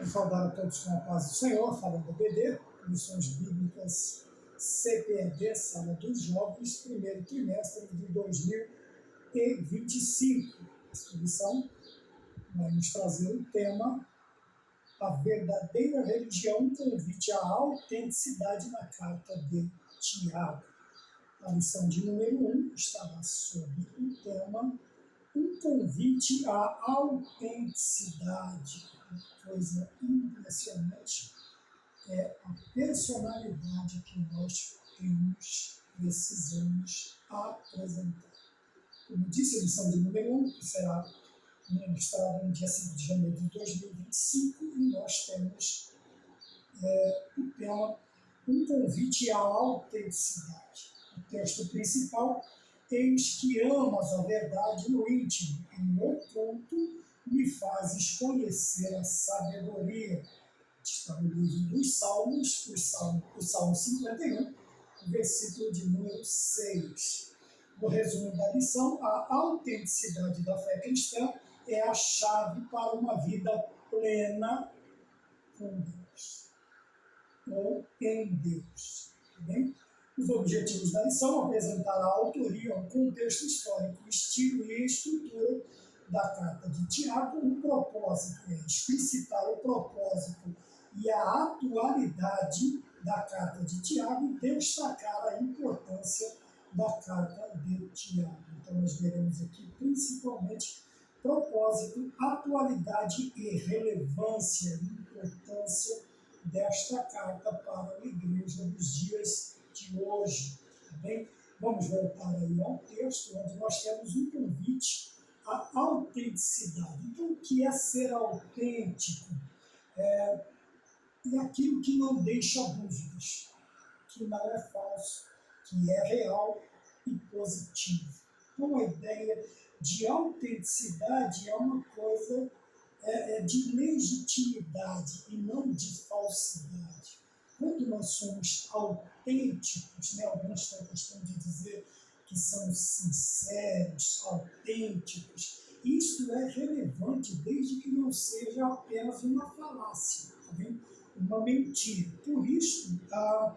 Saudar a todos com a paz do Senhor, falando da BD, Lições Bíblicas CPED, Sala dos Jovens, primeiro trimestre de 2025. Esta lição vai nos trazer o tema A Verdadeira Religião, um convite à autenticidade na carta de Tiago. A lição de número 1 estará sobre o tema um convite à autenticidade. Uma coisa impressionante é a personalidade que nós precisamos apresentar. Como disse, a lição de número 1, que será ministrada no dia 5 de janeiro de 2025, e nós temos o tema um convite à autenticidade. O texto principal: eis que amas a verdade no íntimo, e no oculto me fazes conhecer a sabedoria. Está no livro dos Salmos, o Salmo 51, versículo de número 6. No resumo da lição, a autenticidade da fé cristã é a chave para uma vida plena com Deus, ou em Deus. Tá bem? Os objetivos da lição: apresentar a autoria, o contexto histórico, o estilo e a estrutura da carta de Tiago. O propósito é explicitar o propósito e a atualidade da carta de Tiago e destacar a importância da carta de Tiago. Então, nós veremos aqui principalmente propósito, atualidade e relevância, importância desta carta para a igreja dos dias de hoje. Tá bem? Vamos voltar aí ao texto, onde nós temos um convite à autenticidade. Então, o que é ser autêntico? É aquilo que não deixa dúvidas, que não é falso, que é real e positivo. Então, a ideia de autenticidade é uma coisa de legitimidade e não de falsidade. Quando nós somos autênticos, alguns têm a questão de dizer que são sinceros, autênticos, isso é relevante desde que não seja apenas uma falácia, tá bem? Uma mentira. Por isso, a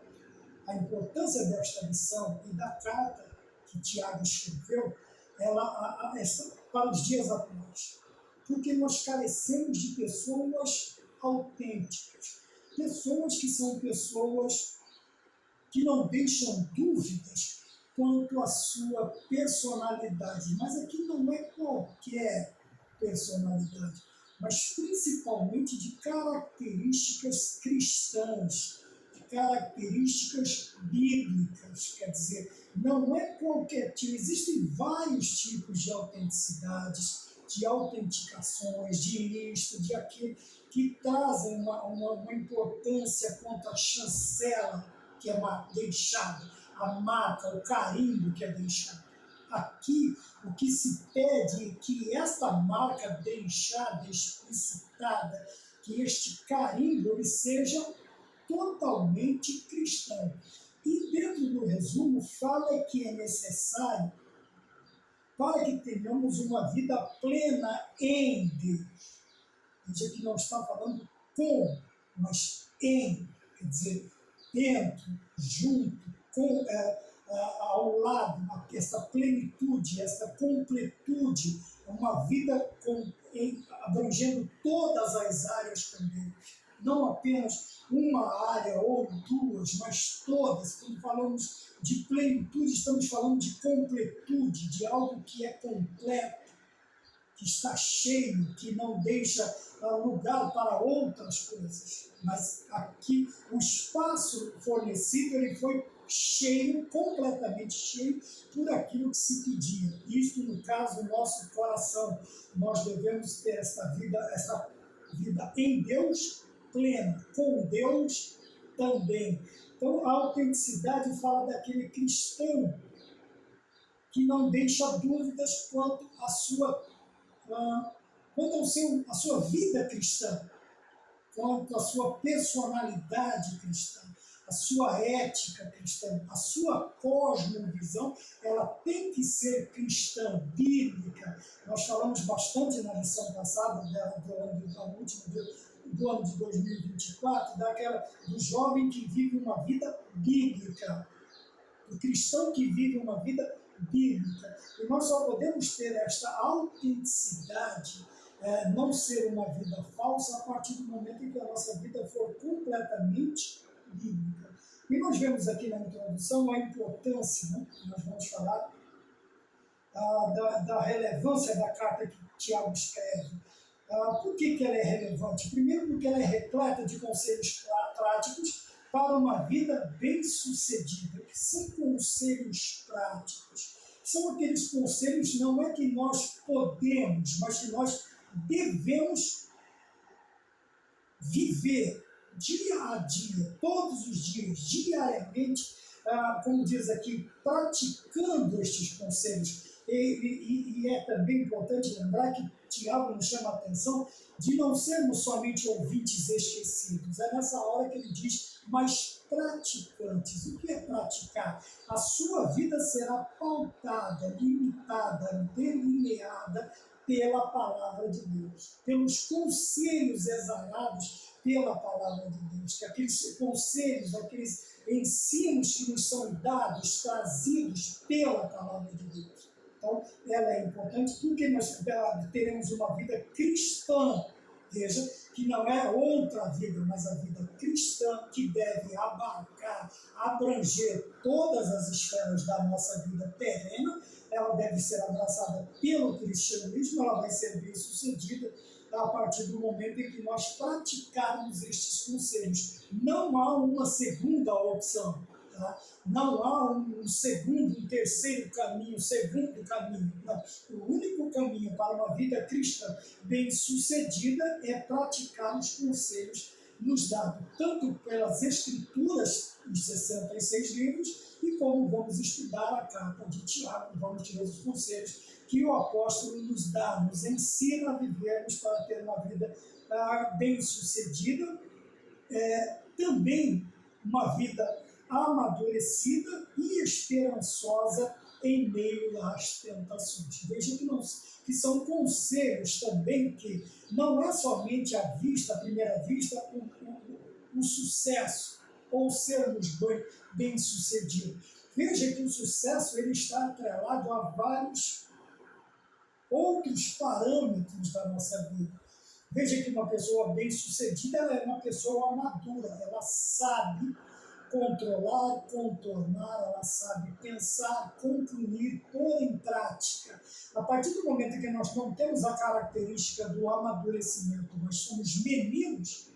importância desta lição e da carta que Tiago escreveu, ela para os dias atuais. Porque nós carecemos de pessoas autênticas, pessoas que são pessoas que não deixam dúvidas quanto à sua personalidade. Mas aqui não é qualquer personalidade, mas principalmente de características cristãs, de características bíblicas. Quer dizer, não é qualquer tipo. Existem vários tipos de autenticidades, de autenticações, de isto, de aquilo, que trazem uma importância quanto à chancela que é deixada, a marca, o carimbo que é deixado. Aqui, o que se pede é que esta marca deixada, explicitada, que este carimbo ele seja totalmente cristão. E dentro do resumo, fala que é necessário para que tenhamos uma vida plena em Deus. Veja que não está falando com, mas em, quer dizer, dentro, junto, ao lado, essa plenitude, essa completude, uma vida abrangendo todas as áreas com Deus. Não apenas uma área ou duas, mas todas. Quando falamos de plenitude, estamos falando de completude, de algo que é completo, que está cheio, que não deixa lugar para outras coisas. Mas aqui o espaço fornecido ele foi cheio, completamente cheio, por aquilo que se pedia. Isto, no caso, o nosso coração. Nós devemos ter essa vida em Deus plena, com Deus também. Então, a autenticidade fala daquele cristão que não deixa dúvidas quanto à sua sua vida cristã, quanto à sua personalidade cristã, a sua ética cristã, a sua cosmovisão, ela tem que ser cristã, bíblica. Nós falamos bastante na lição passada, do último dia, do ano de 2024, do jovem que vive uma vida bíblica, do cristão que vive uma vida bíblica. E nós só podemos ter esta autenticidade, não ser uma vida falsa, a partir do momento em que a nossa vida for completamente bíblica. E nós vemos aqui na introdução a importância, né? Nós vamos falar da relevância da carta que Tiago escreve. Por que ela é relevante? Primeiro, porque ela é repleta de conselhos práticos para uma vida bem-sucedida. Que são conselhos práticos? São aqueles conselhos, não é que nós podemos, mas que nós devemos viver dia a dia, todos os dias, diariamente, como diz aqui, praticando estes conselhos. E é também importante lembrar que Tiago nos chama a atenção de não sermos somente ouvintes esquecidos. É nessa hora que ele diz, mas praticantes. O que é praticar? A sua vida será pautada, limitada, delineada pela palavra de Deus, pelos conselhos exalados pela palavra de Deus, que aqueles conselhos, aqueles ensinos que nos são dados, trazidos pela palavra de Deus. Então, ela é importante porque nós teremos uma vida cristã, veja, que não é outra vida, mas a vida cristã que deve abarcar, abranger todas as esferas da nossa vida terrena. Ela deve ser abraçada pelo cristianismo, ela vai ser bem sucedida a partir do momento em que nós praticarmos estes conselhos. Não há uma segunda opção. Tá? Não há um segundo, um terceiro caminho, segundo caminho. Não. O único caminho para uma vida cristã bem-sucedida é praticar os conselhos nos dados, tanto pelas Escrituras, os 66 livros, e como vamos estudar a carta de Tiago, vamos ter os conselhos que o apóstolo nos dá, nos ensina a vivermos para ter uma vida bem-sucedida, também uma vida amadurecida e esperançosa em meio às tentações. Veja que são conselhos também que não é somente à primeira vista, o sucesso ou sermos bem-sucedidos. Veja que o sucesso ele está atrelado a vários outros parâmetros da nossa vida. Veja que uma pessoa bem-sucedida ela é uma pessoa madura, ela sabe controlar, contornar, ela sabe pensar, concluir, pôr em prática. A partir do momento em que nós não temos a característica do amadurecimento, nós somos meninos,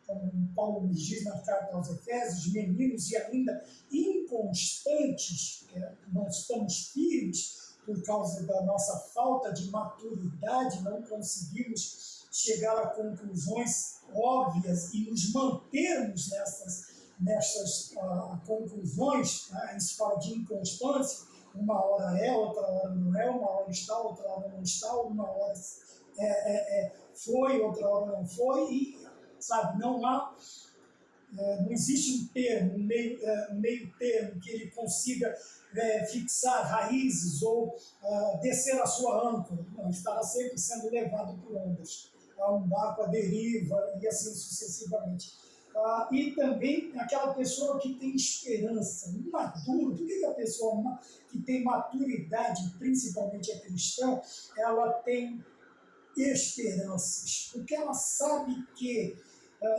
como Paulo nos diz na carta aos Efésios, meninos e ainda inconstantes, não estamos firmes por causa da nossa falta de maturidade, não conseguimos chegar a conclusões óbvias e nos mantermos nessas conclusões, né? Isso fala de inconstância, uma hora é, outra hora não é, uma hora está, outra hora não está, uma hora foi, outra hora não foi, e sabe, não existe um termo, um meio termo que ele consiga fixar raízes ou descer a sua âncora. Não, estará sempre sendo levado por ondas, um barco à deriva e assim sucessivamente. E também aquela pessoa que tem esperança, maduro. Por que a pessoa que tem maturidade, principalmente a cristã, ela tem esperanças? Porque ela sabe que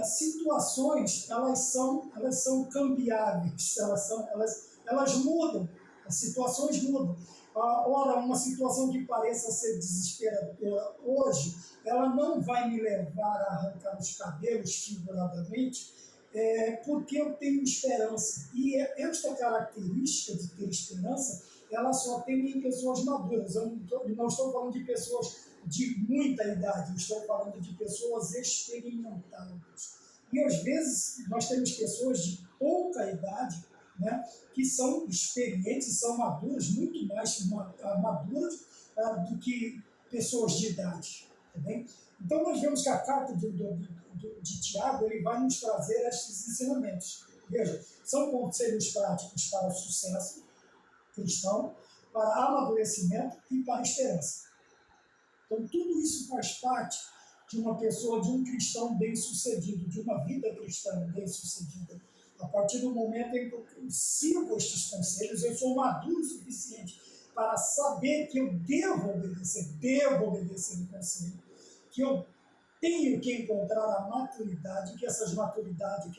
situações elas são cambiáveis, elas mudam, as situações mudam. Ora, uma situação que pareça ser desesperadora hoje, ela não vai me levar a arrancar os cabelos figuradamente, porque eu tenho esperança. E esta característica de ter esperança, ela só tem em pessoas maduras. Eu não estou falando de pessoas de muita idade, eu estou falando de pessoas experimentadas. E às vezes nós temos pessoas de pouca idade, né, que são experientes, são maduras, muito mais maduras do que pessoas de idade. Tá bem? Então nós vemos que a carta de Tiago ele vai nos trazer estes ensinamentos. Veja, são conselhos práticos para o sucesso cristão, para amadurecimento e para a esperança. Então tudo isso faz parte de uma pessoa, de um cristão bem-sucedido, de uma vida cristã bem-sucedida. A partir do momento em que eu sigo estes conselhos, eu sou maduro o suficiente para saber que eu devo obedecer o conselho, que eu tenho que encontrar a maturidade, que essa maturidade,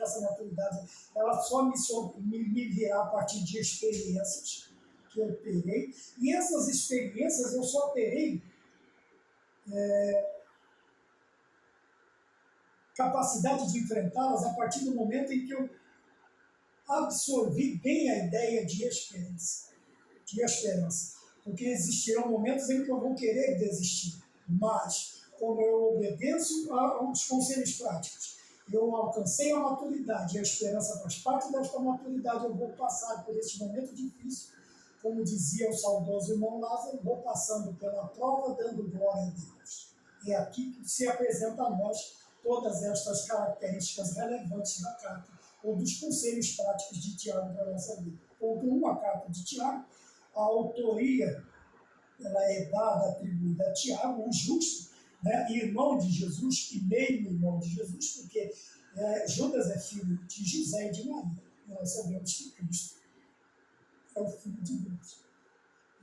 ela só me virá a partir de experiências que eu terei, e essas experiências eu só terei capacidade de enfrentá-las a partir do momento em que eu absorvi bem a ideia de esperança. Porque existirão momentos em que eu vou querer desistir, mas como eu obedeço aos conselhos práticos, eu alcancei a maturidade, e a esperança faz parte desta maturidade, eu vou passar por esse momento difícil, como dizia o saudoso irmão Lázaro, vou passando pela prova dando glória a Deus. É aqui que se apresenta a nós todas estas características relevantes da carta, ou dos conselhos práticos de Tiago para a nossa vida. Ponto 1, a carta de Tiago, a autoria ela é dada, atribuída a Tiago, o justo, né, irmão de Jesus e meio-irmão de Jesus, porque Judas é filho de José e de Maria. E nós sabemos que Cristo é o Filho de Deus.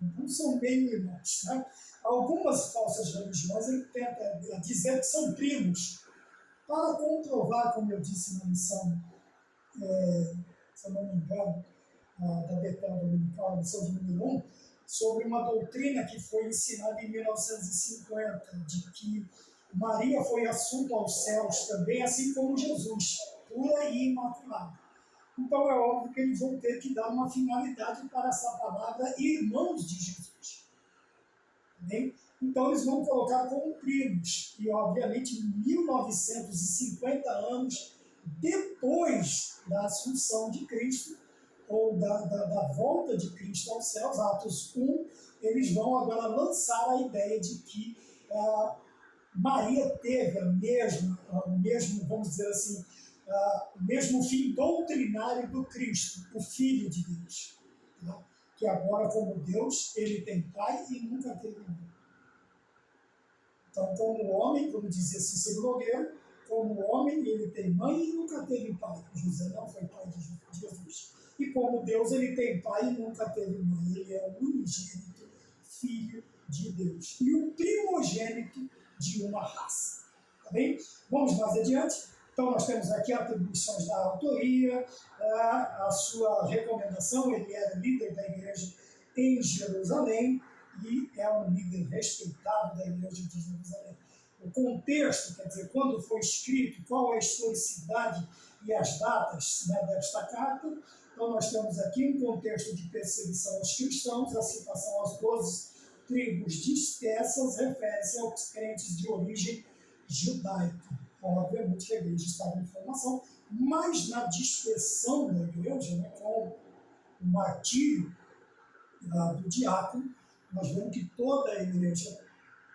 Então são meio-irmãos. Né? Algumas falsas religiões ele tenta dizer que são primos, para comprovar, como eu disse na missão, se eu não me engano, da Betel Dominical, missão de número 1, sobre uma doutrina que foi ensinada em 1950, de que Maria foi assunta aos céus também, assim como Jesus, pura e imaculada. Então é óbvio que eles vão ter que dar uma finalidade para essa palavra irmãos de Jesus. Bem? Então eles vão colocar como primos, e obviamente 1950 anos depois da assunção de Cristo, ou da volta de Cristo aos céus, Atos 1, eles vão agora lançar a ideia de que Maria teve o mesmo, vamos dizer assim, o mesmo fim doutrinário do Cristo, o Filho de Deus. Tá? Que agora, como Deus, ele tem pai e nunca teve mãe. Então, como homem, como dizia Cícero Nogueira, como homem, ele tem mãe e nunca teve pai. José não foi pai de Jesus. E como Deus, ele tem pai e nunca teve mãe. Ele é o unigênito Filho de Deus. E o primogênito de uma raça. Tá bem? Vamos mais adiante. Então, nós temos aqui atribuições da autoria, a sua recomendação. Ele era líder da igreja em Jerusalém e é um líder respeitado da igreja de Jerusalém. O contexto, quer dizer, quando foi escrito, qual é a historicidade e as datas, né, desta carta. Então, nós temos aqui um contexto de perseguição aos cristãos, a citação às 12 tribos dispersas refere-se aos crentes de origem judaica. Obviamente que a igreja estava em formação, mas na dispersão da igreja, né, com o martírio do diácono, nós vemos que toda a igreja,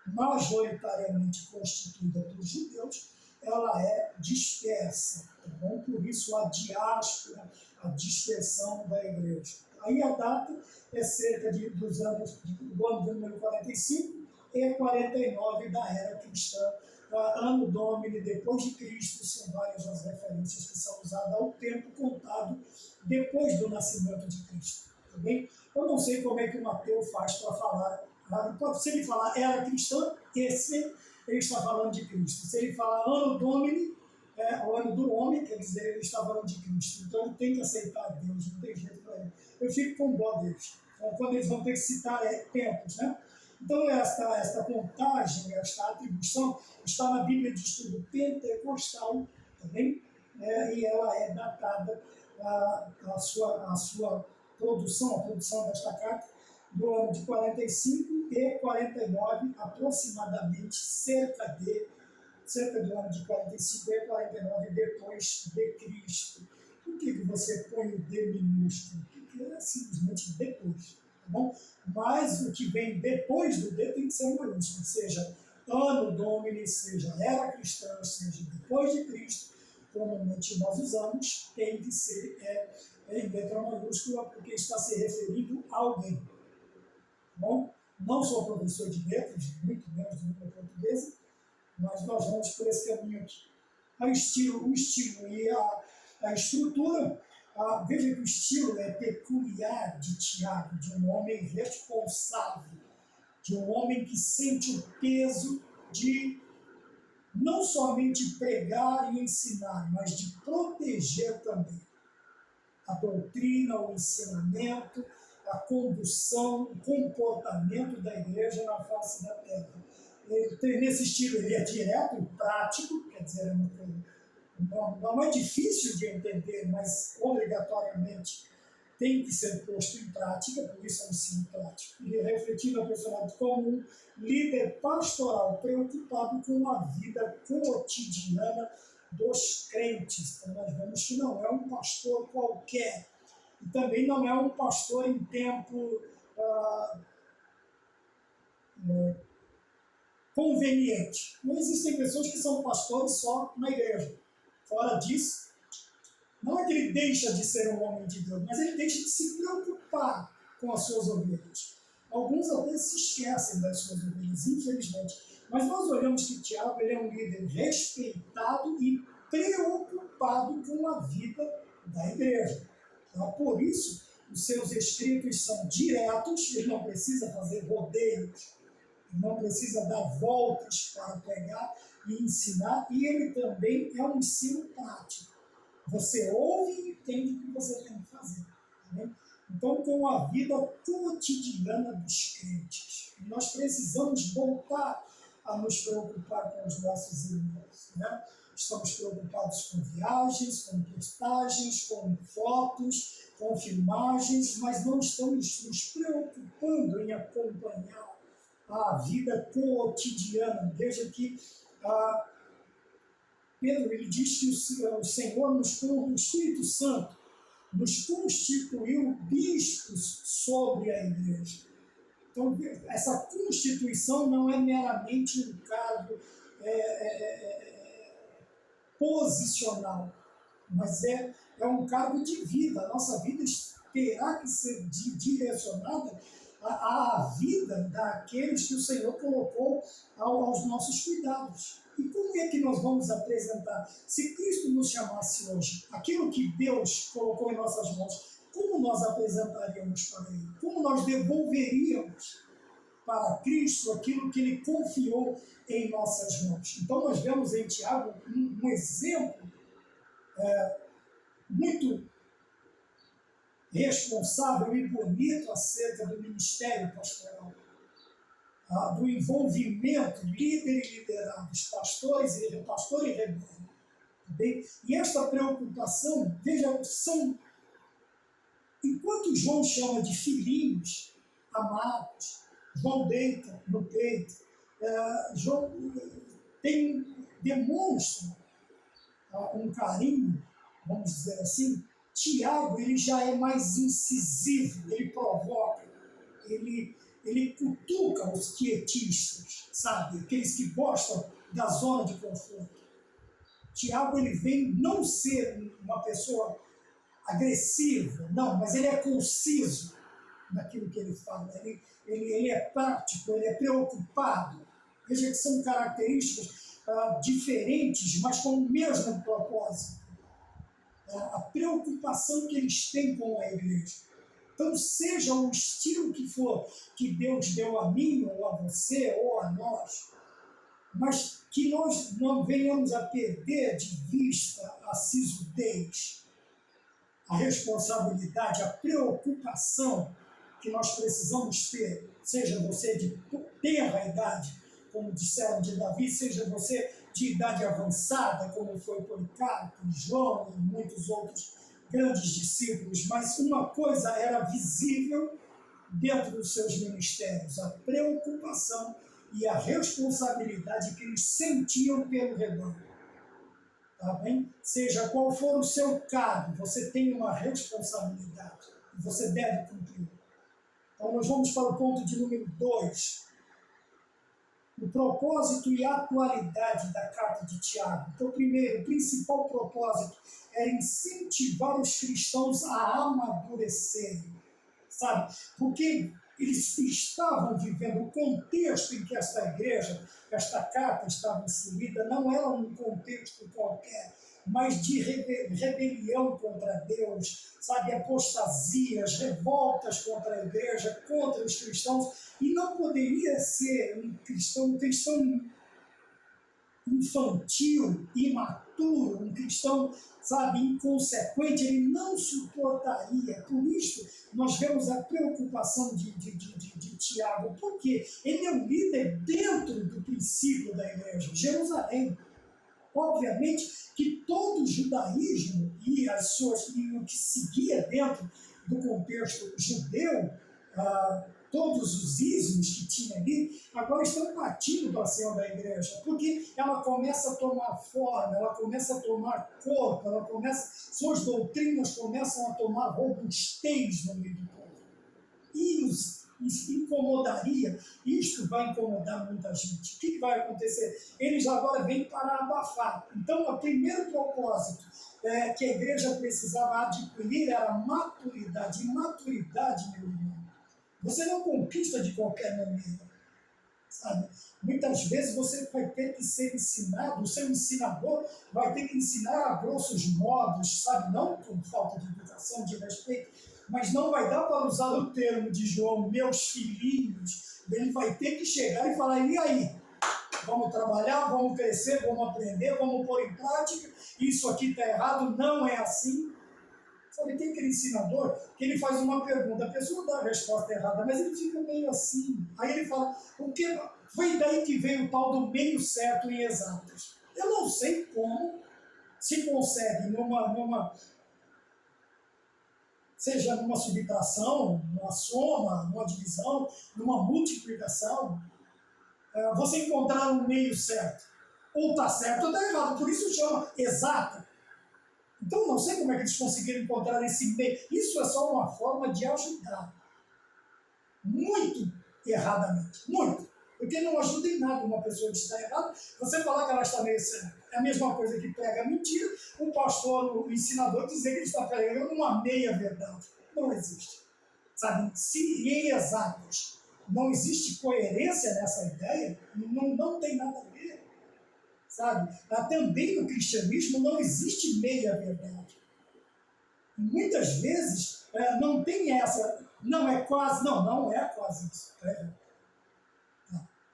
majoritariamente constituída por judeus, ela é dispersa. Tá bom? Por isso a diáspora, a dispersão da igreja. Aí a data é cerca dos anos do ano número 45 e 49 da era cristã. Ano Domini, depois de Cristo, são várias as referências que são usadas ao tempo contado depois do nascimento de Cristo. Tá bem? Eu não sei como é que o Mateus faz para falar. Se ele falar era cristã, ele está falando de Cristo. Se ele falar ano Domini, o ano do homem, quer dizer, ele está falando de Cristo. Então ele tem que aceitar Deus, não tem jeito para ele. Eu fico com dó deles, quando eles vão ter que citar tempos, né? Então esta contagem, esta atribuição está na Bíblia de Estudo Pentecostal, também, e ela é datada a sua produção, a produção desta carta, do ano de 45 e 49, aproximadamente cerca do ano de 45 e 49 depois de Cristo. Por que você põe o D minúsculo? Porque é simplesmente depois. Tá bom? Mas o que vem depois do D tem que ser maiúsculo, seja ano Domini, seja era cristã, seja depois de Cristo, comumente nós usamos, tem que ser em letra maiúscula, porque está se referindo a alguém. Tá bom? Não sou professor de letras, muito menos de língua portuguesa, mas nós vamos por esse caminho aqui. O estilo e a estrutura, veja que o estilo é peculiar de Tiago, de um homem responsável, de um homem que sente o peso de não somente pregar e ensinar, mas de proteger também a doutrina, o ensinamento, a condução, o comportamento da igreja na face da terra. Nesse estilo, ele é direto, prático, quer dizer, não é difícil de entender, mas obrigatoriamente tem que ser posto em prática, por isso é um ensino prático. E refletindo a personalidade como um líder pastoral preocupado com a vida cotidiana dos crentes. Então nós vemos que não é um pastor qualquer, e também não é um pastor em tempo conveniente. Não existem pessoas que são pastores só na igreja. Fora disso, não é que ele deixa de ser um homem de Deus, mas ele deixa de se preocupar com as suas ovelhas. Alguns até se esquecem das suas ovelhas, infelizmente. Mas nós olhamos que Tiago ele é um líder respeitado e preocupado com a vida da igreja. Então, por isso, os seus escritos são diretos, ele não precisa fazer rodeios, ele não precisa dar voltas para pegar e ensinar, e ele também é um ensino prático. Você ouve e entende o que você tem que fazer. Tá? Então, com a vida cotidiana dos crentes, nós precisamos voltar a nos preocupar com os nossos irmãos. Né? Estamos preocupados com viagens, com postagens, com fotos, com filmagens, mas não estamos nos preocupando em acompanhar a vida cotidiana. Veja que Pedro ele diz que o Senhor, o Espírito Santo, nos constituiu bispos sobre a igreja. Então, essa constituição não é meramente um cargo posicional, mas é um cargo de vida. A nossa vida terá que ser direcionada à vida daqueles que o Senhor colocou aos nossos cuidados. E como é que nós vamos apresentar? Se Cristo nos chamasse hoje, aquilo que Deus colocou em nossas mãos, como nós apresentaríamos para Ele? Como nós devolveríamos para Cristo aquilo que Ele confiou em nossas mãos? Então nós vemos em Tiago um exemplo muito responsável e bonito acerca do ministério pastoral, do envolvimento, líder e liderados, pastor e rebanho. E esta preocupação, veja, enquanto João chama de filhinhos amados, João deita no peito, João demonstra um carinho, vamos dizer assim. Tiago ele já é mais incisivo, ele provoca, ele cutuca os quietistas, sabe? Aqueles que gostam da zona de conforto. Tiago ele vem não ser uma pessoa agressiva, não, mas ele é conciso naquilo que ele fala. Ele é prático, ele é preocupado. Veja que são características diferentes, mas com o mesmo propósito. A preocupação que eles têm com a igreja. Então, seja o estilo que for que Deus deu a mim, ou a você, ou a nós, mas que nós não venhamos a perder de vista a sisudez, a responsabilidade, a preocupação que nós precisamos ter, seja você de tenra idade, como disseram de Davi, seja você de idade avançada, como foi Policarpo, João e muitos outros grandes discípulos, mas uma coisa era visível dentro dos seus ministérios, a preocupação e a responsabilidade que eles sentiam pelo rebanho. Tá bem? Seja qual for o seu cargo, você tem uma responsabilidade e você deve cumprir. Então nós vamos para o ponto de número 2. O propósito e a atualidade da carta de Tiago. Então, primeiro, o principal propósito é incentivar os cristãos a amadurecerem, sabe? Porque eles estavam vivendo, o contexto em que esta igreja, esta carta estava inserida, não era um contexto qualquer, mas de rebelião contra Deus, sabe, apostasias, revoltas contra a igreja, contra os cristãos, e não poderia ser um cristão infantil, imaturo, um cristão, sabe, inconsequente, ele não suportaria. Por isso, nós vemos a preocupação de Tiago, porque ele é um líder dentro do princípio da igreja, Jerusalém. Obviamente que todo o judaísmo e o que seguia dentro do contexto judeu, todos os ismos que tinha ali, agora estão partindo para cima da igreja, porque ela começa a tomar forma, ela começa a tomar corpo, suas doutrinas começam a tomar robustez no meio do povo. Isso incomodaria, isto vai incomodar muita gente. O que vai acontecer? Eles agora vêm para abafar. Então, o primeiro propósito que a igreja precisava adquirir era maturidade. E maturidade, meu irmão, você não conquista de qualquer maneira, sabe? Muitas vezes você vai ter que ser ensinado, o seu ensinador vai ter que ensinar a grossos modos, sabe? Não com falta de educação, de respeito, mas não vai dar para usar o termo de João, meus filhinhos. Ele vai ter que chegar e falar, e aí? Vamos trabalhar, vamos crescer, vamos aprender, vamos pôr em prática, isso aqui está errado, não é assim. Sabe, tem aquele ensinador que ele faz uma pergunta, a pessoa dá a resposta errada, mas ele fica meio assim. Aí ele fala, o que foi daí que veio o tal do meio certo em exatas? Eu não sei como se consegue seja numa subtração, numa soma, numa divisão, numa multiplicação, você encontrar um meio certo. Ou está certo ou está errado, por isso chama exata. Então, não sei como é que eles conseguiram encontrar esse meio. Isso é só uma forma de ajudar. Muito erradamente. Muito. Porque não ajuda em nada uma pessoa que está errada. Você falar que ela está meio certa. É a mesma coisa que prega mentira. O pastor, o ensinador, dizer que ele está pregando uma meia-verdade. Não existe. Sabe? Se em exatos não existe coerência nessa ideia, não tem nada a ver. Sabe? Também no cristianismo não existe meia-verdade. Muitas vezes não tem essa, não é quase isso.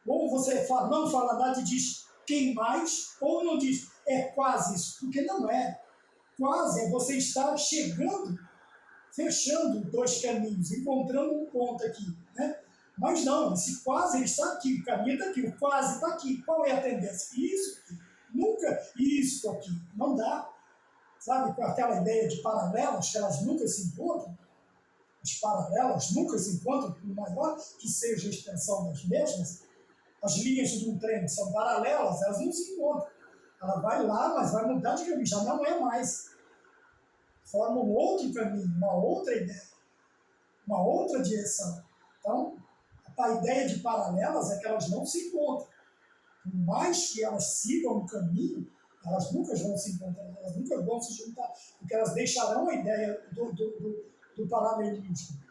Ou você fala, não fala nada e diz quem mais, ou não diz é quase isso, porque não é. Quase é você estar chegando, fechando dois caminhos, encontrando um ponto aqui, né? Mas não, esse quase ele está aqui, o caminho está aqui, o quase está aqui. Qual é a tendência? Isso, nunca isso aqui, não dá. Sabe, com aquela ideia de paralelas, que elas nunca se encontram, as paralelas nunca se encontram, por maior que seja a extensão das mesmas, as linhas de um trem são paralelas, elas não se encontram. Ela vai lá, mas vai mudar de caminho, já não é mais. Forma um outro caminho, uma outra ideia, uma outra direção. Então, a ideia de paralelas é que elas não se encontram. Por mais que elas sigam um caminho, elas nunca vão se encontrar, elas nunca vão se juntar, porque elas deixarão a ideia do paralelismo.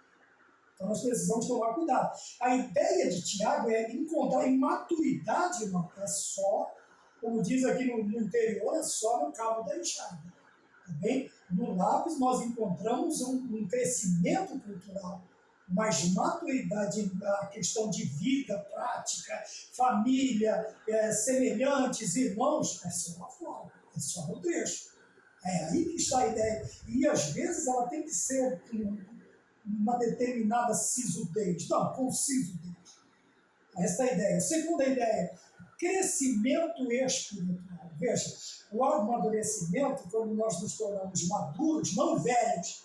Então nós precisamos tomar cuidado. A ideia de Tiago é encontrar imaturidade, irmão, é só, como diz aqui no interior, é só no cabo da enxada. Tá bem? No lápis nós encontramos um crescimento cultural, mas maturidade, a questão de vida, prática, família, semelhantes, irmãos, é só uma forma, é só no trecho. É aí que está a ideia. E às vezes ela tem que ser uma determinada sisudez. Não, com sisudez. Essa é a ideia. Segunda ideia, crescimento espiritual. Veja, o amadurecimento, quando nós nos tornamos maduros, não velhos,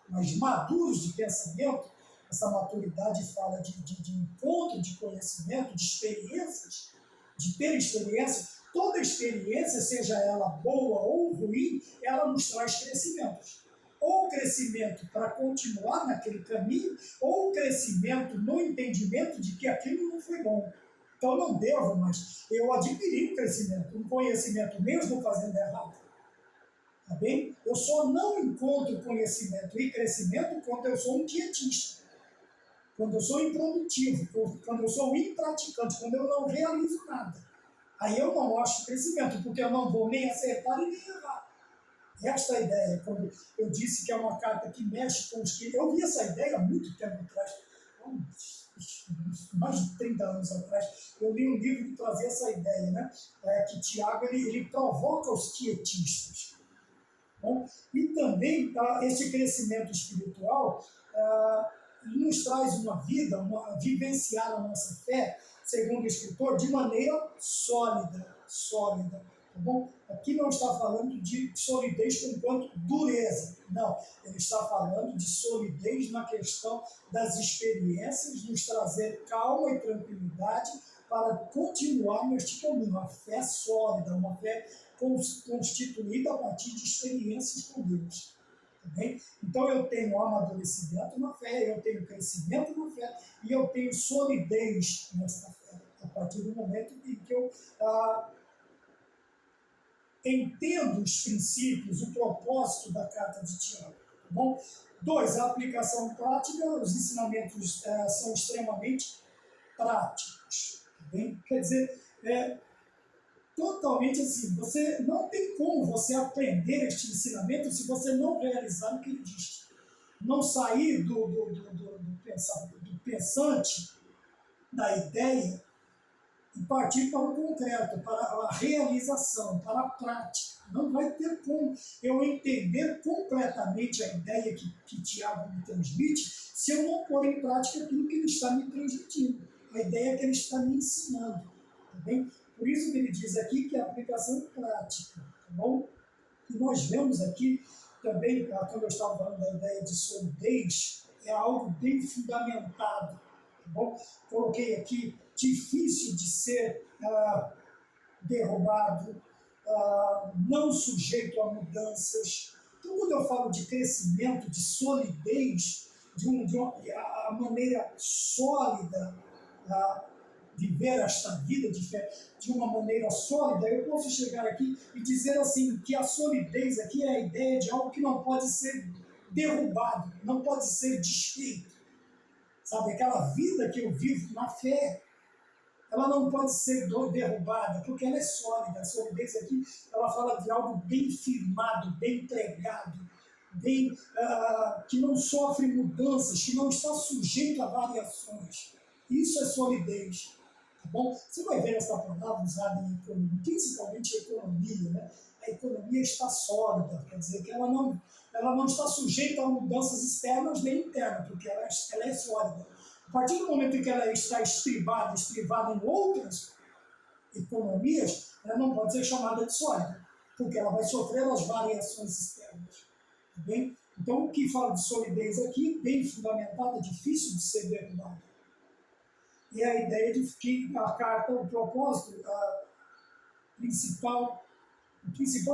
mas maduros de pensamento, essa maturidade fala de encontro de conhecimento, de experiências, de ter experiência. Toda experiência, seja ela boa ou ruim, ela nos traz crescimentos. Ou crescimento para continuar naquele caminho, ou crescimento no entendimento de que aquilo não foi bom. Então eu não devo, mas eu adquiri um crescimento, um conhecimento mesmo fazendo errado. Tá bem? Eu só não encontro conhecimento e crescimento quando eu sou um quietista. quando eu sou improdutivo, quando eu sou impraticante, quando eu não realizo nada. Aí eu não mostro crescimento, porque eu não vou nem acertar e nem errar. Esta é a ideia, quando eu disse que é uma carta que mexe com os que... Eu vi essa ideia há muito tempo atrás, mais de 30 anos atrás. Eu li um livro que trazia essa ideia, né? Que Tiago ele provoca os quietistas. Bom, e também esse crescimento espiritual nos traz uma vida, vivenciar a nossa fé, segundo o escritor, de maneira sólida. Tá bom? Aqui não está falando de solidez enquanto dureza, não. Ele está falando de solidez na questão das experiências, nos trazer calma e tranquilidade para continuar neste caminho. A fé sólida, uma fé constituída a partir de experiências com Deus. Tá bem? Então eu tenho amadurecimento na fé, eu tenho crescimento na fé e eu tenho solidez nessa fé. A partir do momento em que eu entendo os princípios, o propósito da carta de Tiago. Tá bom? 2, a aplicação prática. Os ensinamentos são extremamente práticos. Tá bem? Quer dizer, totalmente assim, você não tem como você aprender este ensinamento se você não realizar o que ele diz. Não sair do pensante, da ideia, e partir para o concreto, para a realização, para a prática. Não vai ter como eu entender completamente a ideia que Tiago me transmite se eu não pôr em prática aquilo que ele está me transmitindo, a ideia que ele está me ensinando. Tá bem? Por isso que ele diz aqui que a aplicação prática. Tá bom? E nós vemos aqui também, quando eu estava falando da ideia de solidez, é algo bem fundamentado. Tá bom? Coloquei aqui difícil de ser derrubado, não sujeito a mudanças. Então, quando eu falo de crescimento, de solidez, a maneira sólida, viver esta vida de fé de uma maneira sólida, eu posso chegar aqui e dizer assim, que a solidez aqui é a ideia de algo que não pode ser derrubado, não pode ser desfeito. Sabe, aquela vida que eu vivo na fé, ela não pode ser derrubada, porque ela é sólida. A solidez aqui, ela fala de algo bem firmado, bem pregado, bem, que não sofre mudanças, que não está sujeito a variações. Isso é solidez. Tá bom? Você vai ver essa palavra usada em economia, principalmente em economia, né? A economia está sólida, quer dizer que ela não está sujeita a mudanças externas nem internas, porque ela é sólida. A partir do momento em que ela está estribada em outras economias, ela não pode ser chamada de sólida, porque ela vai sofrer as variações externas. Tá bem? Então, o que fala de solidez aqui, bem fundamentada, difícil de ser derrubada. E a ideia de que a carta, o propósito, o principal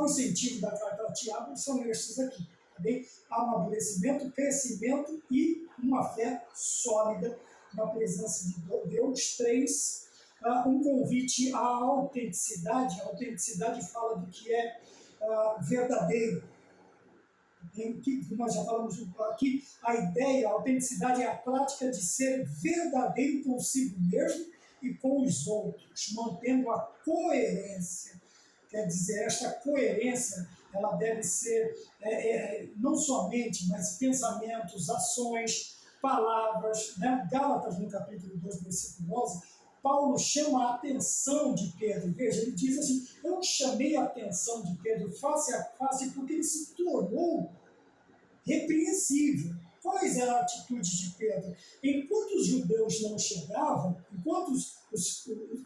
incentivo da carta a Tiago são estes aqui. Tá bem? Amadurecimento, crescimento e uma fé sólida na presença de Deus. 3, um convite à autenticidade. A autenticidade fala do que é verdadeiro. Que nós já falamos aqui, a ideia, a autenticidade é a prática de ser verdadeiro consigo mesmo e com os outros, mantendo a coerência. Quer dizer, esta coerência, ela deve ser não somente, mas pensamentos, ações, palavras. Né? Gálatas, no capítulo 2, versículo 11, Paulo chama a atenção de Pedro. Veja, ele diz assim, eu chamei a atenção de Pedro face a face porque ele se tornou repreensível. Quais eram as atitudes de Pedro? Enquanto os judeus não chegavam, enquanto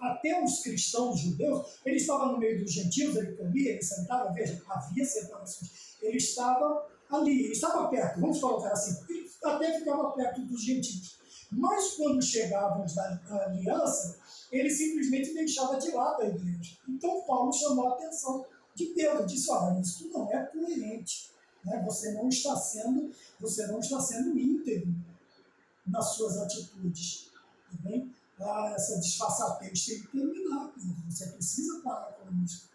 até os cristãos judeus, ele estava no meio dos gentios, ele comia, ele sentava, veja, havia separações. Ele estava ali, ele estava perto, vamos colocar assim, ele até ficava perto dos gentios. Mas quando chegavam os da aliança, ele simplesmente deixava de lado a igreja. Então Paulo chamou a atenção de Pedro, disse, olha, isso não é coerente. Né? Você não está sendo íntegro nas suas atitudes. Tá bem? Essa disfarçatez tem que terminar, Pedro. Você precisa parar com isso.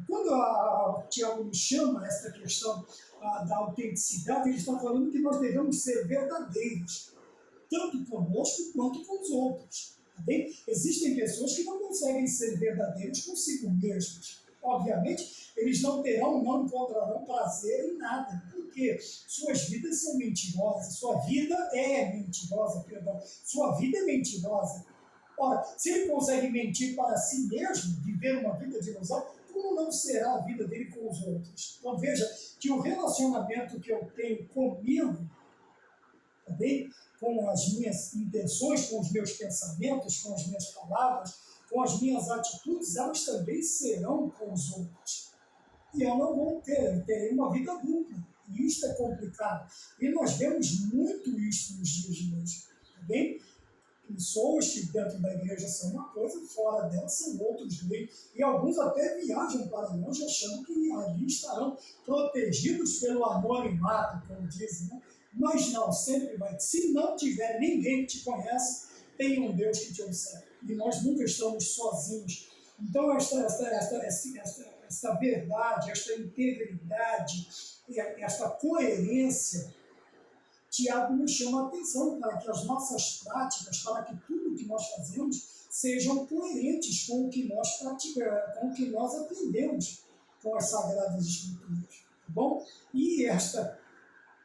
Quando Tiago me chama essa questão da autenticidade, ele está falando que nós devemos ser verdadeiros. tanto conosco quanto com os outros. Tá bem? Existem pessoas que não conseguem ser verdadeiros consigo mesmos. Obviamente, eles não encontrarão prazer em nada, porque suas vidas são mentirosas, sua vida é mentirosa, perdão, sua vida é mentirosa. Ora, se ele consegue mentir para si mesmo, viver uma vida de ilusão, como não será a vida dele com os outros? Então veja que o relacionamento que eu tenho comigo, tá bem? Com as minhas intenções, com os meus pensamentos, com as minhas palavras, com as minhas atitudes, elas também serão com os outros. E eu não vou terei uma vida dupla. E isso é complicado. E nós vemos muito isso nos dias de hoje. Tá bem? Pessoas que dentro da igreja são uma coisa, fora dela são outros meios. E alguns até viajam para longe achando que ali estarão protegidos pelo anonimato, como dizem, né? Mas não, sempre vai. Se não tiver ninguém que te conhece, tem um Deus que te observa. E nós nunca estamos sozinhos. Então, esta verdade, esta integridade, esta coerência, Tiago nos chama a atenção para que as nossas práticas, para que tudo que nós fazemos sejam coerentes com o que nós praticamos, com o que nós aprendemos com as Sagradas Escrituras. Tá bom? E esta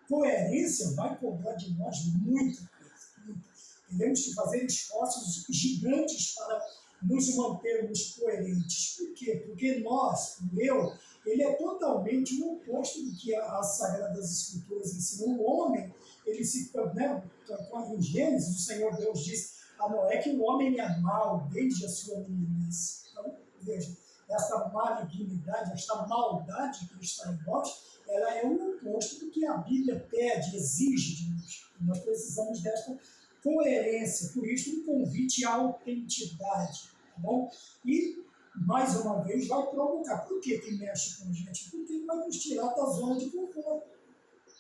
coerência vai cobrar de nós muita coisa. Teremos que fazer esforços gigantes para nos mantermos coerentes. Por quê? Porque nós, o eu, ele é totalmente o oposto do que as Sagradas Escrituras ensinam. O homem, ele se... Né, em Gênesis, o Senhor Deus diz a Noé que o homem é mau desde a sua meninice. Então, veja, essa malignidade, esta maldade que está em nós, ela é o oposto do que a Bíblia pede, exige de nós. Nós precisamos desta coerência, por isso um convite à autenticidade, tá bom? E, mais uma vez, vai provocar. Por que mexe com a gente? Porque vai nos tirar da zona de conforto.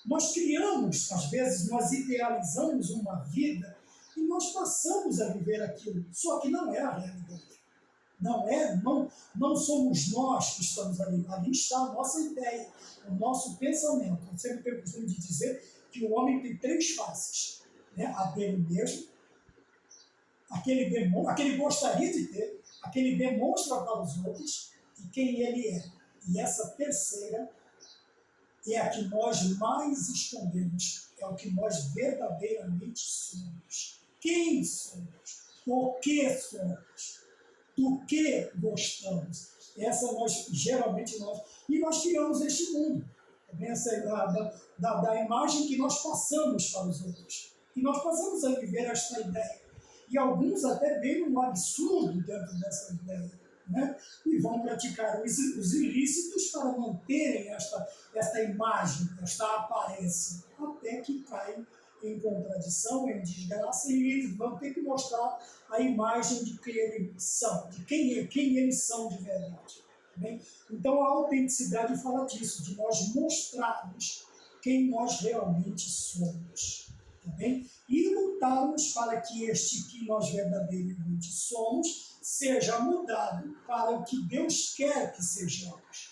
Nós criamos, às vezes, nós idealizamos uma vida e nós passamos a viver aquilo, só que não é a realidade. Não somos nós que estamos ali. Ali está a nossa ideia, o nosso pensamento. Eu sempre tenho o costume de dizer que o homem tem 3 faces. Né? A dele mesmo, aquele gostaria de ter, aquele demonstra para os outros e quem ele é. E essa terceira é a que nós mais escondemos, é o que nós verdadeiramente somos. Quem somos? O que somos? Do que gostamos? Essa geralmente nós... E nós criamos este mundo. Essa é da imagem que nós passamos para os outros. E nós passamos a viver esta ideia. E alguns até veem um absurdo dentro dessa ideia. Né? E vão praticar os ilícitos para manterem esta imagem, esta aparência, até que caem em contradição, em desgraça, e eles vão ter que mostrar a imagem de quem eles são, de quem eles são de verdade. Tá bem? Então a autenticidade fala disso, de nós mostrarmos quem nós realmente somos. Tá bem? E lutarmos para que este que nós verdadeiramente somos seja mudado para o que Deus quer que sejamos.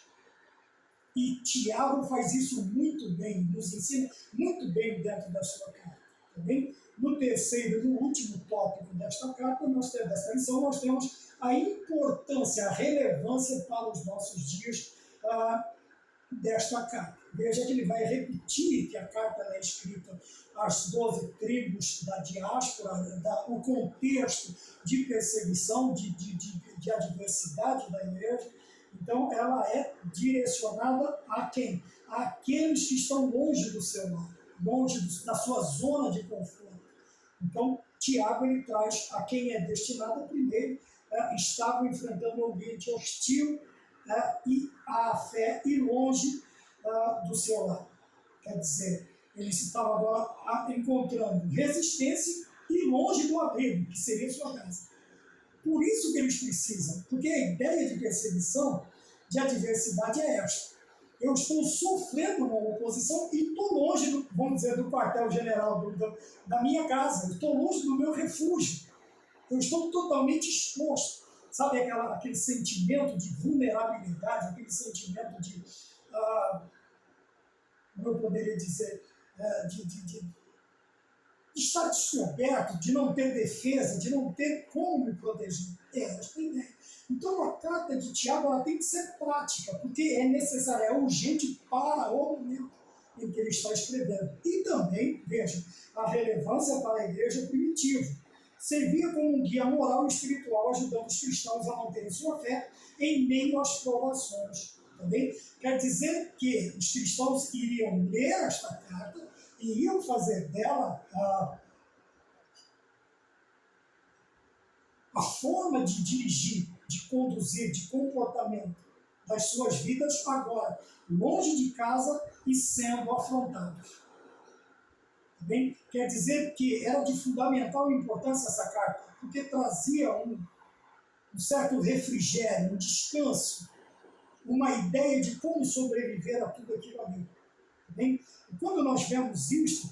E Tiago faz isso muito bem, nos ensina muito bem dentro da sua carta. Tá bem? No terceiro e no último tópico desta carta, desta lição, nós temos a importância, a relevância para os nossos dias desta carta. Veja que ele vai repetir que a carta é escrita às 12 tribos da diáspora, o contexto de perseguição, de adversidade da igreja. Então, ela é direcionada a quem? Àqueles que estão longe do seu lar, longe da sua zona de conforto. Então, Tiago ele traz a quem é destinado primeiro, estavam enfrentando um ambiente hostil e a fé e longe do seu lar. Quer dizer, eles estavam agora encontrando resistência e longe do abrigo, que seria sua casa. Por isso que eles precisam, porque a ideia de perseguição, de adversidade é esta. Eu estou sofrendo uma oposição e estou longe, vamos dizer, do quartel-general da minha casa, eu estou longe do meu refúgio, eu estou totalmente exposto. Sabe aquele sentimento de vulnerabilidade, aquele sentimento de, como eu poderia dizer, de estar descoberto, de não ter defesa, de não ter como me proteger. Esta é a ideia. Então a carta de Tiago ela tem que ser prática, porque é necessária, é urgente para o momento em que ele está escrevendo. E também, veja, a relevância para a igreja primitiva. Servia como um guia moral e espiritual, ajudando os cristãos a manterem sua fé em meio às provações. Também quer dizer que os cristãos iriam ler esta carta e iriam fazer dela a forma de dirigir, de conduzir, de comportamento das suas vidas agora, longe de casa e sendo afrontados. Bem, quer dizer que era de fundamental importância essa carta, porque trazia um certo refrigério, um descanso, uma ideia de como sobreviver a tudo aquilo ali. Bem, e quando nós vemos isso,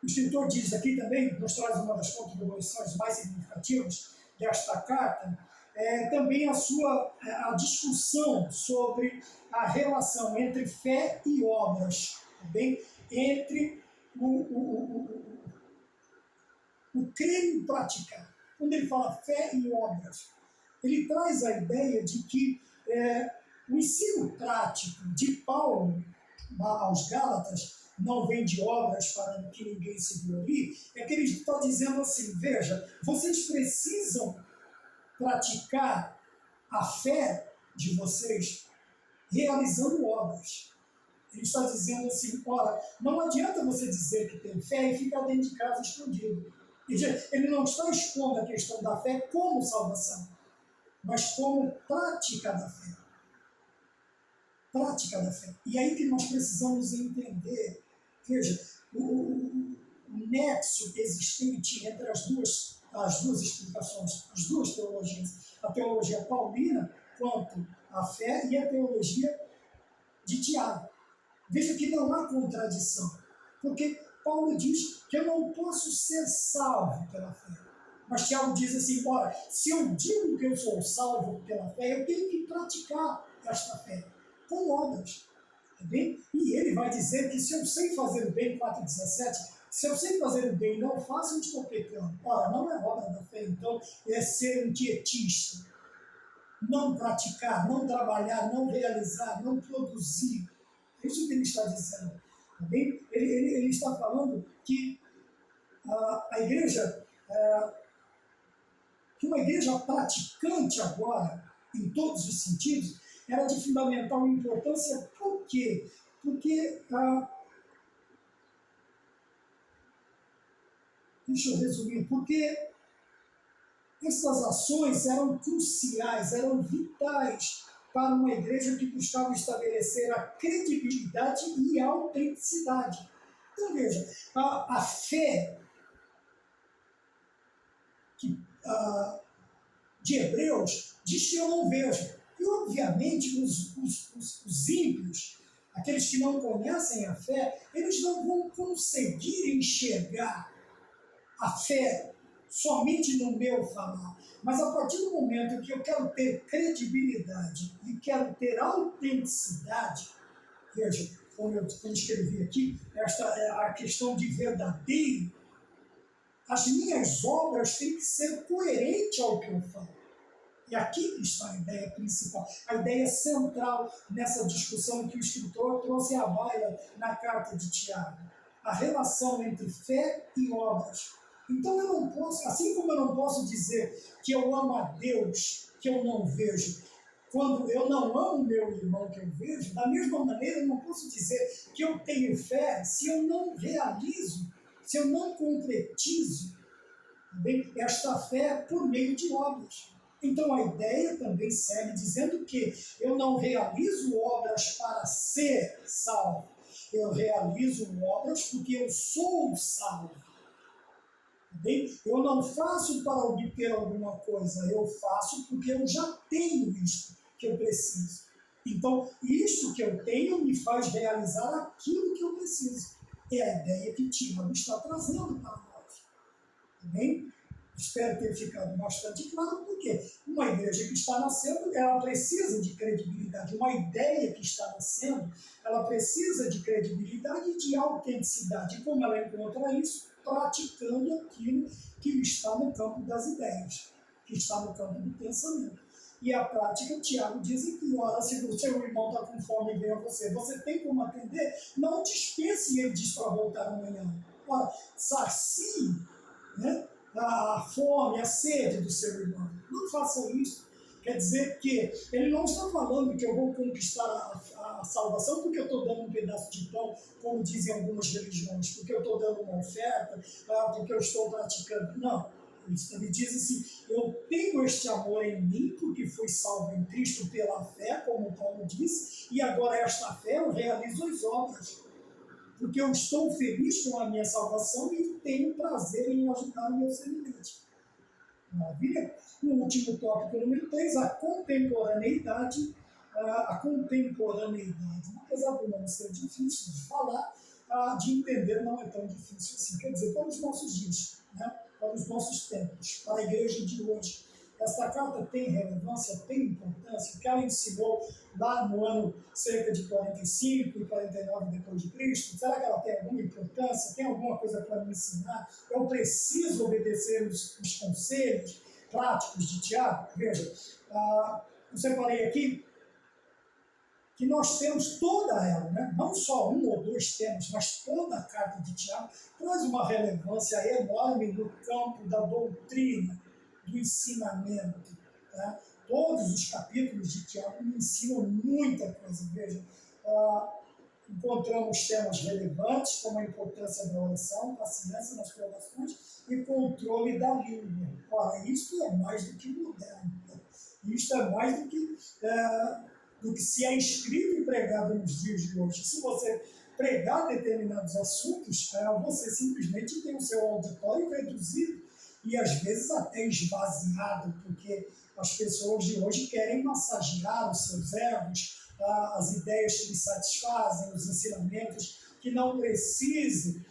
o escritor diz aqui também, nos traz uma das contribuições mais significativas desta carta, também a discussão sobre a relação entre fé e obras, bem, entre o crer e o praticar. Quando ele fala fé e obras, ele traz a ideia de que o ensino prático de Paulo aos Gálatas não vem de obras para que ninguém se glorie, é que ele está dizendo assim, veja, vocês precisam praticar a fé de vocês realizando obras. Ele está dizendo assim, ora, não adianta você dizer que tem fé e ficar dentro de casa escondido. Ele não está expondo a questão da fé como salvação, mas como prática da fé. Prática da fé. E aí que nós precisamos entender, veja, o nexo existente entre as duas explicações, as duas teologias, a teologia paulina quanto à fé e a teologia de Tiago. Veja que não há contradição, porque Paulo diz que eu não posso ser salvo pela fé. Mas Tiago diz assim, ora, se eu digo que eu sou salvo pela fé, eu tenho que praticar esta fé com obras. Tá bem? E ele vai dizer que se eu sei fazer o bem, 4,17, se eu sei fazer o bem e não faço, eu estou pecando. Ora, não é obra da fé, então é ser um quietista. Não praticar, não trabalhar, não realizar, não produzir. É isso que ele está dizendo. Tá bem? Ele está falando que a igreja, que uma igreja praticante agora, em todos os sentidos, era de fundamental importância. Por quê? Porque, deixa eu resumir, porque essas ações eram cruciais, eram vitais para uma igreja que buscava estabelecer a credibilidade e a autenticidade. Então, veja, a fé de Hebreus diz que eu não vejo. E, obviamente, os ímpios, aqueles que não conhecem a fé, eles não vão conseguir enxergar a fé somente no meu falar. Mas a partir do momento que eu quero ter credibilidade e quero ter autenticidade, veja, como eu escrevi aqui, esta é a questão de verdadeiro, as minhas obras têm que ser coerentes ao que eu falo. E aqui está a ideia principal, a ideia central nessa discussão que o escritor trouxe à baila na carta de Tiago. A relação entre fé e obras. Então eu não posso, assim como eu não posso dizer que eu amo a Deus, que eu não vejo, quando eu não amo meu irmão que eu vejo, da mesma maneira eu não posso dizer que eu tenho fé se eu não realizo, se eu não concretizo esta fé por meio de obras. Então a ideia também segue dizendo que eu não realizo obras para ser salvo, eu realizo obras porque eu sou salvo. Bem, eu não faço para obter alguma coisa, eu faço porque eu já tenho isto que eu preciso. Então, isto que eu tenho me faz realizar aquilo que eu preciso. É a ideia que Tiago está trazendo para nós. Bem? Espero ter ficado bastante claro, porque uma igreja que está nascendo, ela precisa de credibilidade. Uma ideia que está nascendo, ela ela precisa de credibilidade e de autenticidade. E como ela encontra isso? Praticando aquilo que está no campo das ideias, que está no campo do pensamento. E a prática, Tiago diz que, ora, se o seu irmão está com fome e vem a você, você tem como atender? Não dispense, ele diz para voltar amanhã. Ora, sacie, né, a fome, a sede do seu irmão. Não faça isso. Quer dizer que ele não está falando que eu vou conquistar a salvação porque eu estou dando um pedaço de pão, como dizem algumas religiões, porque eu estou dando uma oferta, porque eu estou praticando. Não. Ele diz assim, eu tenho este amor em mim, porque fui salvo em Cristo pela fé, como Paulo disse, e agora esta fé eu realizo as obras, porque eu estou feliz com a minha salvação e tenho prazer em ajudar o meu semelhante. Maravilha? O último tópico, número 3, a contemporaneidade. A contemporaneidade, apesar do nome ser difícil de falar, de entender não é tão difícil assim. Quer dizer, para os nossos dias, né? Para os nossos tempos, para a igreja de hoje. Esta carta tem relevância, tem importância, que ela ensinou lá no ano cerca de 45 e 49 depois de Cristo. Será que ela tem alguma importância? Tem alguma coisa para me ensinar? Eu preciso obedecer os conselhos práticos de Tiago? Veja, eu separei aqui que nós temos toda ela, né? Não só um ou dois temas, mas toda a carta de Tiago traz uma relevância enorme no campo da doutrina, do ensinamento. Tá? Todos os capítulos de Tiago me ensinam muita coisa. Veja, encontramos temas relevantes, como a importância da oração, paciência nas provações e controle da língua. Ora, isso é mais do que moderno. Isso é mais do que se é escrito e pregado nos dias de hoje. Se você pregar determinados assuntos, você simplesmente tem o seu auditório reduzido e às vezes até esvaziado, porque as pessoas de hoje querem massagear os seus egos, as ideias que lhes satisfazem, os ensinamentos, que não precise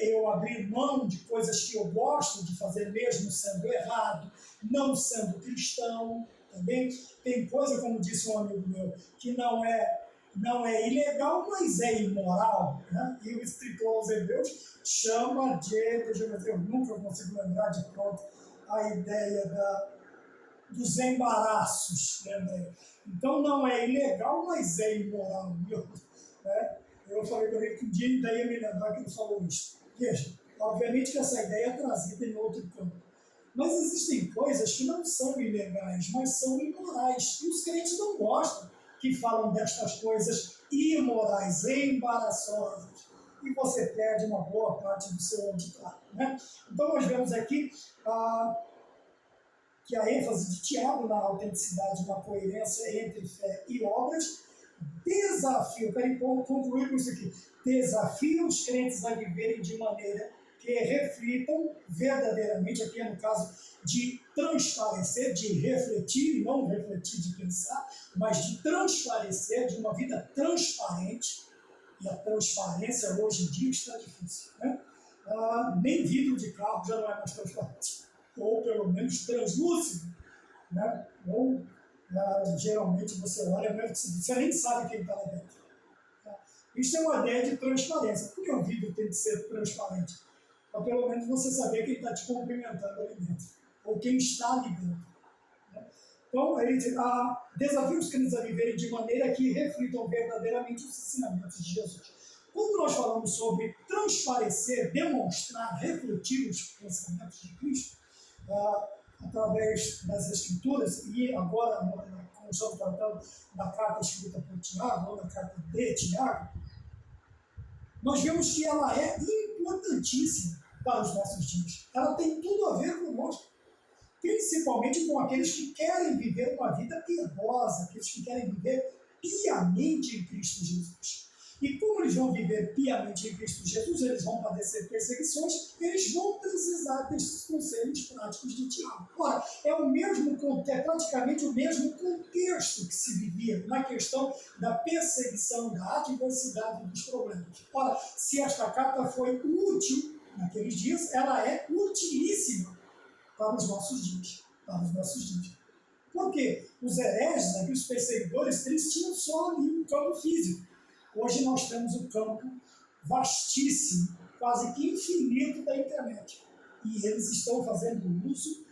eu abrir mão de coisas que eu gosto de fazer mesmo sendo errado, não sendo cristão. Também tem coisa, como disse um amigo meu, que não é ilegal, mas é imoral. Né? E o escritor aos Hebreus chama de, deixa eu ver, eu nunca consigo lembrar de pronto a ideia dos embaraços. Lembrei. Então não é ilegal, mas é imoral. Eu falei para ele que um dia ele ia me lembrar que ele falou isso. Veja, obviamente que essa ideia é trazida em outro campo. Mas existem coisas que não são ilegais, mas são imorais. E os crentes não gostam que falam destas coisas imorais, embaraçosas. E você perde uma boa parte do seu auditório. Né? Então nós vemos aqui que a ênfase de Tiago na autenticidade, na coerência entre fé e obras, desafia, eu quero concluir com isso aqui, desafia os crentes a viverem de maneira que reflitam verdadeiramente, aqui é no caso de transparecer, de refletir, e não refletir de pensar, mas de transparecer, de uma vida transparente, e a transparência hoje em dia está difícil, né? Nem vidro de carro já não é mais transparente, ou pelo menos translúcido, né? Ou geralmente você olha, você nem sabe quem está lá dentro. Tá? Isso é uma ideia de transparência. Por que o vidro tem que ser transparente? Para pelo menos você saber quem está te cumprimentando ali dentro, ou quem está ali dentro. Né? Então, ele diz, desafia os crentes a viverem de maneira que reflitam verdadeiramente os ensinamentos de Jesus. Quando nós falamos sobre transparecer, demonstrar, refletir os pensamentos de Cristo, através das Escrituras, e agora, como estamos tratando da carta escrita por Tiago, ou da carta de Tiago, nós vemos que ela é importantíssima para os nossos dias. Ela tem tudo a ver conosco, principalmente com aqueles que querem viver uma vida piedosa, aqueles que querem viver piamente em Cristo Jesus. E como eles vão viver piamente em Cristo Jesus, eles vão padecer perseguições, eles vão precisar desses conselhos práticos de Tiago. Ora, é praticamente o mesmo contexto que se vivia na questão da perseguição, da adversidade dos problemas. Ora, se esta carta foi útil naqueles dias, ela é utilíssima para os nossos dias. Porque os hereges, os perseguidores, eles tinham só ali um campo físico. Hoje nós temos um campo vastíssimo, quase que infinito da internet. E eles estão fazendo uso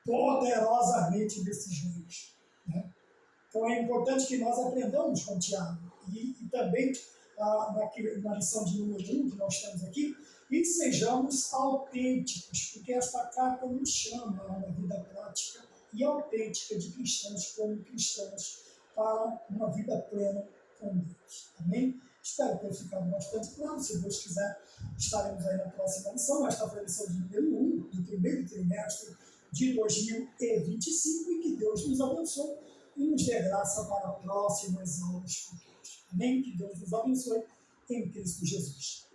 poderosamente desses meios. Né? Então é importante que nós aprendamos com o Tiago. E também na lição de número 1 que nós temos aqui, e sejamos autênticos, porque esta carta nos chama a uma vida prática e autêntica de cristãos como cristãos para uma vida plena com Deus. Amém? Espero ter ficado bastante claro. Se Deus quiser, estaremos aí na próxima lição. Esta foi a lição de número 1 do primeiro trimestre de 2025 e que Deus nos abençoe e nos dê graça para próximas aulas futuras. Amém? Que Deus nos abençoe em Cristo Jesus.